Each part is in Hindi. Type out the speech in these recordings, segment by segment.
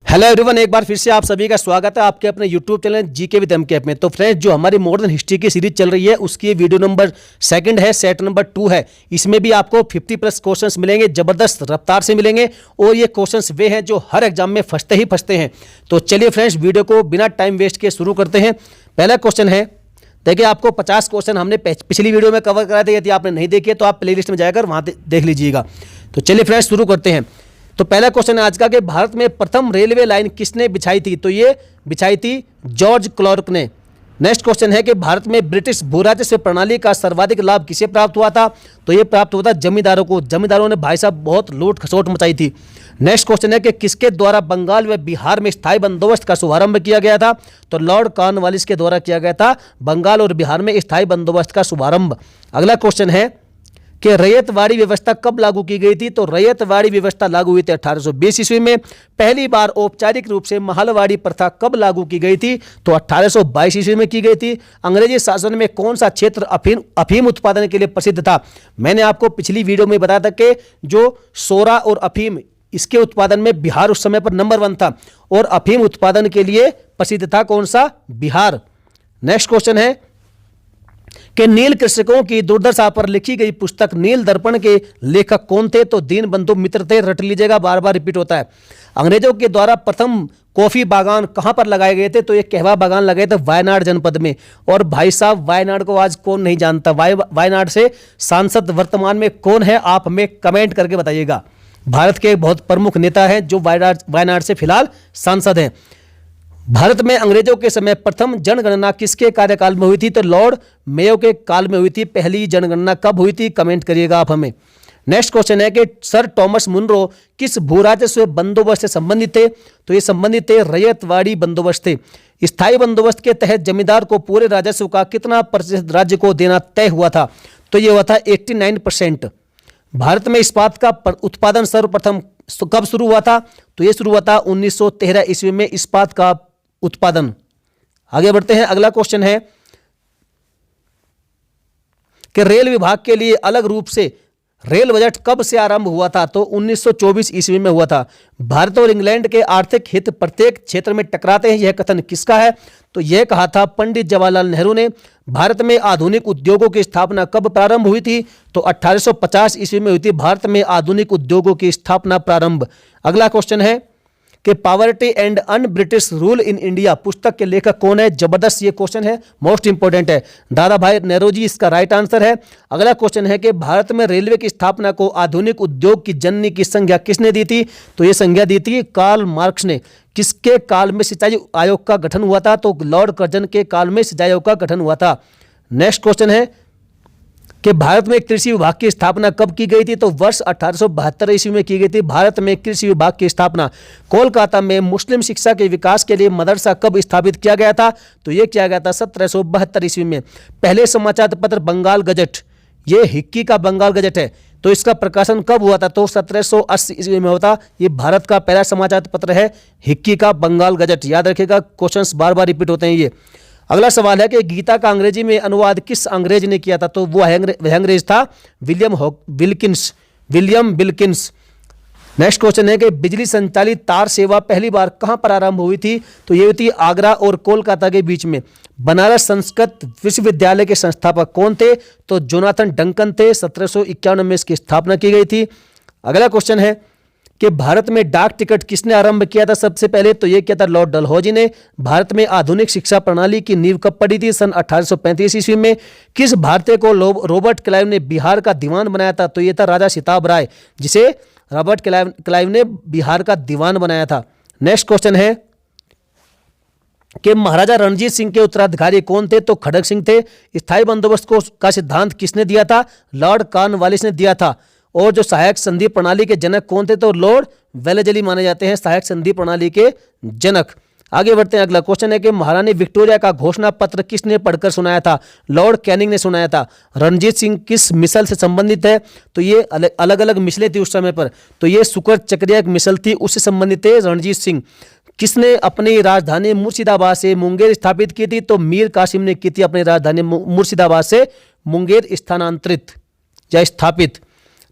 हेलो एवरीवन, एक बार फिर से आप सभी का स्वागत है आपके अपने YouTube channel GK with MK में। तो फ्रेंड्स, जो हमारी मॉडर्न हिस्ट्री की सीरीज चल रही है उसकी वीडियो नंबर 2 है, सेट नंबर 2 है। इसमें भी आपको 50+ क्वेश्चंस मिलेंगे, जबरदस्त रफ्तार से मिलेंगे और ये क्वेश्चंस वे हैं जो हर एग्जाम में फंसते हैं। तो चलिए फ्रेंड्स, वीडियो को बिना टाइम वेस्ट किए शुरू करते हैं। पहला क्वेश्चन है, देखिए आपको 50 क्वेश्चन हमने पिछली वीडियो में कवर कराए थे। यदि आपने नहीं देखे तो आप प्लेलिस्ट में जाकर वहाँ देख लीजिएगा। तो चलिए फ्रेंड्स, शुरू करते हैं। तो पहला क्वेश्चन है आज का कि भारत में प्रथम रेलवे लाइन किसने बिछाई थी? तो ये बिछाई थी जॉर्ज क्लार्क ने। नेक्स्ट क्वेश्चन है कि भारत में ब्रिटिश भूराजस्व प्रणाली का सर्वाधिक लाभ किसे प्राप्त हुआ था? तो ये प्राप्त हुआ था जमींदारों को। जमींदारों ने भाई साहब बहुत लूट खसोट मचाई थी। नेक्स्ट क्वेश्चन है कि किसके द्वारा बंगाल व बिहार में स्थायी बंदोबस्त का शुभारंभ किया गया था? तो लॉर्ड कॉर्नवालिस के द्वारा किया गया था बंगाल और बिहार में स्थायी बंदोबस्त का शुभारंभ। अगला क्वेश्चन है कि रैयतवाड़ी व्यवस्था कब लागू की गई थी? तो रैयतवाड़ी व्यवस्था लागू हुई थी 1820 ईस्वी में। पहली बार औपचारिक रूप से महलवाड़ी प्रथा कब लागू की गई थी? तो 1822 ईस्वी में की गई थी। अंग्रेजी शासन में कौन सा क्षेत्र अफीम उत्पादन के लिए प्रसिद्ध था? मैंने आपको पिछली वीडियो में बताया था कि जो सोरा और अफीम, इसके उत्पादन में बिहार उस समय पर नंबर 1 था और अफीम उत्पादन के लिए प्रसिद्ध था कौन सा? बिहार। नेक्स्ट क्वेश्चन है कि नील कृषकों की दुर्दशा पर लिखी गई पुस्तक नील दर्पण के लेखक कौन थे? तो दीनबंधु मित्र थे। रट लीजिएगा, बार बार रिपीट होता है। अंग्रेजों के द्वारा प्रथम कॉफी बागान कहां पर लगाए गए थे? तो ये कहवा बागान लगाए थे वायनाड जनपद में। और भाई साहब, वायनाड को आज कौन नहीं जानता? वायनाड से सांसद वर्तमान में कौन है? आप हमें कमेंट करके बताइएगा। भारत के बहुत प्रमुख नेता हैं जो वायनाड से फिलहाल सांसद हैं। भारत में अंग्रेजों के समय प्रथम जनगणना किसके कार्यकाल में हुई थी? तो लॉर्ड मेयो के काल में हुई थी। पहली जनगणना कब हुई थी? कमेंट करिएगा आप हमें। नेक्स्ट क्वेश्चन है कि सर टॉमस मुनरो किस भूराजस्व बंदोबस्त से संबंधित थे? तो ये संबंधित थे रैयतवाड़ी बंदोबस्त थे। स्थायी बंदोबस्त के तहत जमींदार को पूरे राजस्व का कितना प्रतिशत राज्य को देना तय हुआ था? तो ये हुआ था 89%। भारत में इस्पात का उत्पादन सर्वप्रथम कब शुरू हुआ था? तो ये शुरू हुआ था 1913 ईस्वी में इस्पात का उत्पादन। आगे बढ़ते हैं। अगला क्वेश्चन है कि रेल विभाग के लिए अलग रूप से रेल बजट कब से आरंभ हुआ था? तो 1924 ईस्वी में हुआ था। भारत और इंग्लैंड के आर्थिक हित प्रत्येक क्षेत्र में टकराते हैं, यह कथन किसका है? तो यह कहा था पंडित जवाहरलाल नेहरू ने। भारत में आधुनिक उद्योगों की स्थापना कब प्रारंभ हुई थी? तो 1850 ईस्वी में हुई थी भारत में आधुनिक उद्योगों की स्थापना प्रारंभ। अगला क्वेश्चन है कि poverty and un British rule in India पुस्तक के लेखक कौन है? जबरदस्त ये क्वेश्चन है, मोस्ट इंपोर्टेंट है। दादा भाई नेहरू जी इसका राइट आंसर है। अगला क्वेश्चन है कि भारत में रेलवे की स्थापना को आधुनिक उद्योग की जननी की संज्ञा किसने दी थी? तो ये संज्ञा दी थी कार्ल मार्क्स ने। किसके काल में सिंचाई आयोग का गठन हुआ था? तो लॉर्ड कर्जन के काल में सिंचाई आयोग का गठन हुआ था। नेक्स्ट क्वेश्चन है कि भारत में कृषि विभाग की स्थापना कब की गई थी? तो वर्ष 1872 ईस्वी में की गई थी। भारत में कृषि विभाग की स्थापना। कोलकाता में मुस्लिम शिक्षा के विकास के लिए मदरसा कब स्थापित किया गया था? तो यह किया गया था 1772 ईस्वी में। पहले समाचार पत्र बंगाल गजट, ये हिक्की का बंगाल गजट है, तो इसका प्रकाशन कब हुआ था? तो 1780 ईस्वी में होता। ये भारत का पहला समाचार पत्र है, हिक्की का बंगाल गजट। याद रखिएगा, क्वेश्चंस बार बार रिपीट होते हैं ये। अगला सवाल है कि गीता का अंग्रेजी में अनुवाद किस अंग्रेज ने किया था? तो वह अंग्रेज था विलियम विल्किंस। नेक्स्ट क्वेश्चन है कि बिजली संचालित तार सेवा पहली बार कहां पर आरंभ हुई थी? तो ये हुई थी आगरा और कोलकाता के बीच में। बनारस संस्कृत विश्वविद्यालय के संस्थापक कौन थे? तो जोनाथन डंकन थे। 1751 में इसकी स्थापना की गई थी। अगला क्वेश्चन है कि भारत में डाक टिकट किसने आरंभ किया था सबसे पहले? तो यह किया था लॉर्ड डलहौजी ने। भारत में आधुनिक शिक्षा प्रणाली की नींव कब पड़ी थी? सन 1835 ईस्वी में। किस भारतीय को रॉबर्ट क्लाइव ने बिहार का दीवान बनाया था? तो यह था राजा सिताब राय, जिसे रॉबर्ट क्लाइव ने बिहार का दीवान बनाया था। नेक्स्ट क्वेश्चन है कि महाराजा रणजीत सिंह के उत्तराधिकारी कौन थे? तो खड़ग सिंह थे। स्थायी बंदोबस्त का सिद्धांत किसने दिया था? लॉर्ड कॉर्नवालिस ने दिया था। और जो सहायक संधि प्रणाली के जनक कौन थे? तो लॉर्ड वेलेजली माने जाते हैं सहायक संधि प्रणाली के जनक। आगे बढ़ते हैं। अगला क्वेश्चन है कि महारानी विक्टोरिया का घोषणा पत्र किसने पढ़कर सुनाया था? लॉर्ड कैनिंग ने सुनाया था। रणजीत सिंह किस मिसल से संबंधित है? तो ये अलग अलग मिसलें थी उस समय पर, तो ये शुक्र चक्रिया मिसल थी, उससे संबंधित थे रणजीत सिंह। किसने अपनी राजधानी मुर्शिदाबाद से मुंगेर स्थापित की थी? तो मीर कासिम ने की थी अपनी राजधानी मुर्शिदाबाद से मुंगेर स्थानांतरित या स्थापित।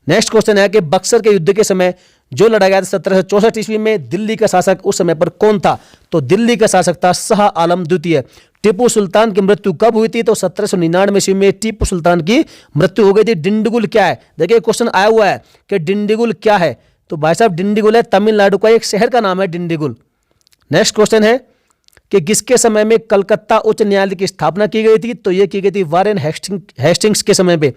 नेक्स्ट क्वेश्चन है कि बक्सर के युद्ध के समय जो लड़ा गया था 1764 ईस्वी में। दिल्ली का शासक उस समय पर कौन था? तो दिल्ली का शासक था शाह आलम द्वितीय। टीपू सुल्तान की मृत्यु कब हुई थी? तो 1799 ईस्वी में टीपू सुल्तान की मृत्यु हो गई थी। डिंडीगुल क्या है? देखिए क्वेश्चन आया हुआ है कि डिंडीगुल क्या है, तो भाई साहब डिंडीगुल है तमिलनाडु का एक शहर का नाम है डिंडीगुल। नेक्स्ट क्वेश्चन है कि किसके समय में कलकत्ता उच्च न्यायालय की स्थापना की गई थी? तो यह की गई थी वारेन हेस्टिंग्स के समय पे।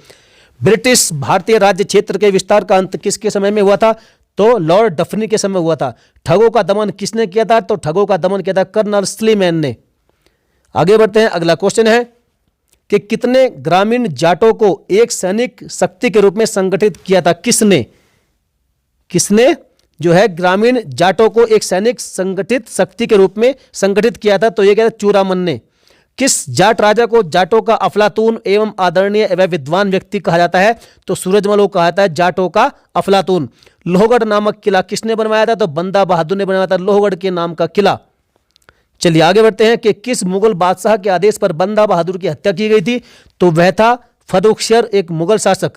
ब्रिटिश भारतीय राज्य क्षेत्र के विस्तार का अंत किसके समय में हुआ था? तो लॉर्ड डफनी के समय हुआ था। ठगों का दमन किसने किया था? तो ठगों का दमन किया था कर्नल स्लीमैन ने। आगे बढ़ते हैं, अगला क्वेश्चन है कि कितने ग्रामीण जाटों को एक सैनिक शक्ति के रूप में संगठित किया था? किसने जो है ग्रामीण जाटों को एक सैनिक संगठित शक्ति के रूप में संगठित किया था? तो यह क्या था? चूरामन ने। किस जाट राजा को जाटों का अफलातून एवं आदरणीय एवं विद्वान व्यक्ति कहा जाता है? तो सूरजमल को कहा जाता है जाटों का अफलातून। लोहगढ़ नामक किला किसने बनवाया था? तो बंदा बहादुर ने बनवाया था लोहगढ़ के नाम का किला। चलिए आगे बढ़ते हैं कि किस मुगल बादशाह के आदेश पर बंदा बहादुर की हत्या की गई थी? तो वह था फर्रुखशर, एक मुगल शासक।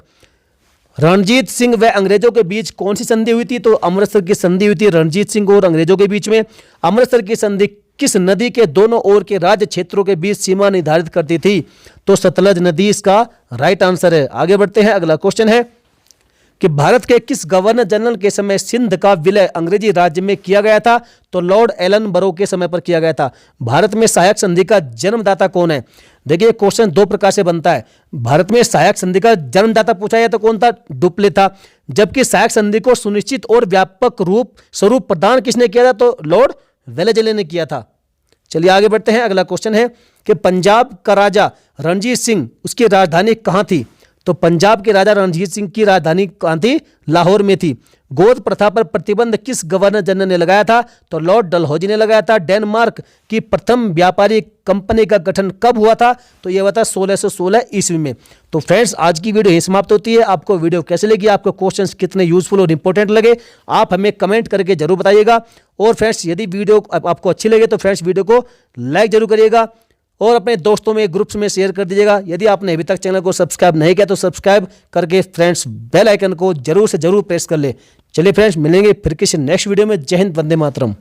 रणजीत सिंह व अंग्रेजों के बीच कौन सी संधि हुई थी? तो अमृतसर की संधि हुई थी रणजीत सिंह और अंग्रेजों के बीच में। अमृतसर की संधि किस नदी के दोनों ओर के राज्य क्षेत्रों के बीच सीमा निर्धारित करती थी? तो सतलज नदी इसका राइट आंसर है। आगे बढ़ते हैं, अगला क्वेश्चन है कि भारत के किस गवर्नर जनरल के समय सिंध का विलय अंग्रेजी राज्य में किया गया था? तो लॉर्ड एलन बरो के समय पर किया गया था। भारत में सहायक संधि का जन्मदाता कौन है? देखिए क्वेश्चन दो प्रकार से बनता है। भारत में सहायक संधि का जन्मदाता पूछा जाए तो कौन था? डुप्ले था। जबकि सहायक संधि को सुनिश्चित और व्यापक स्वरूप प्रदान किसने किया था? तो लॉर्ड वेलेस्ली ने किया था। चलिए आगे बढ़ते हैं, अगला क्वेश्चन है कि पंजाब का राजा रणजीत सिंह उसकी राजधानी कहां थी? तो पंजाब के राजा रणजीत सिंह की राजधानी कहां थी? लाहौर में थी। गोद प्रथा पर प्रतिबंध किस गवर्नर जनरल ने लगाया था? तो लॉर्ड डलहौजी ने लगाया था। डेनमार्क की प्रथम व्यापारी कंपनी का गठन कब हुआ था? तो यह हुआ था 1616 ईस्वी में। तो फ्रेंड्स आज की वीडियो यही समाप्त होती है। आपको वीडियो कैसे लगी, आपको क्वेश्चंस कितने यूजफुल और इंपॉर्टेंट लगे, आप हमें कमेंट करके जरूर बताइएगा। और फ्रेंड्स यदि वीडियो आपको अच्छी लगे तो फ्रेंड्स वीडियो को लाइक जरूर करिएगा और अपने दोस्तों में ग्रुप्स में शेयर कर दीजिएगा। यदि आपने अभी तक चैनल को सब्सक्राइब नहीं किया तो सब्सक्राइब करके फ्रेंड्स बेल आइकन को जरूर से जरूर प्रेस कर ले। चलिए फ्रेंड्स मिलेंगे फिर किसी नेक्स्ट वीडियो में। जय हिंद, वंदे मातरम।